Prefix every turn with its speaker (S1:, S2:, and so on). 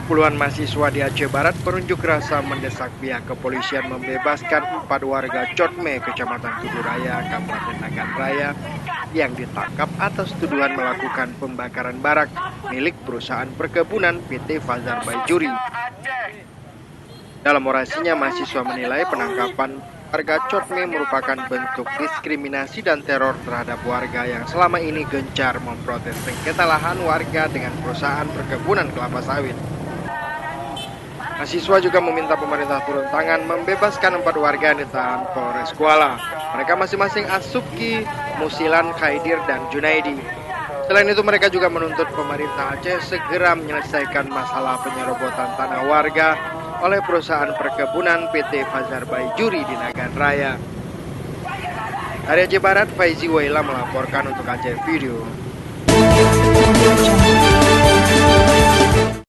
S1: Puluhan mahasiswa di Aceh Barat berunjuk rasa mendesak pihak kepolisian membebaskan 4 warga Cotme, Kecamatan Tuduraya, Kabupaten Nagan Raya, yang ditangkap atas tuduhan melakukan pembakaran barak milik perusahaan perkebunan PT Fazar Baijuri. Dalam orasinya, mahasiswa menilai penangkapan warga Cotme merupakan bentuk diskriminasi dan teror terhadap warga yang selama ini gencar memprotes sengketa lahan warga dengan perusahaan perkebunan kelapa sawit. Mahasiswa juga meminta pemerintah turun tangan membebaskan 4 warga yang ditahan Polres Kuala. Mereka masing-masing Asuki, Musilan, Khaidir, dan Junaidi. Selain itu, mereka juga menuntut pemerintah Aceh segera menyelesaikan masalah penyerobotan tanah warga oleh perusahaan perkebunan PT Fazar Baijuri di Nagan Raya. Dari Aceh Barat, Faizi Waila melaporkan untuk Aceh Video.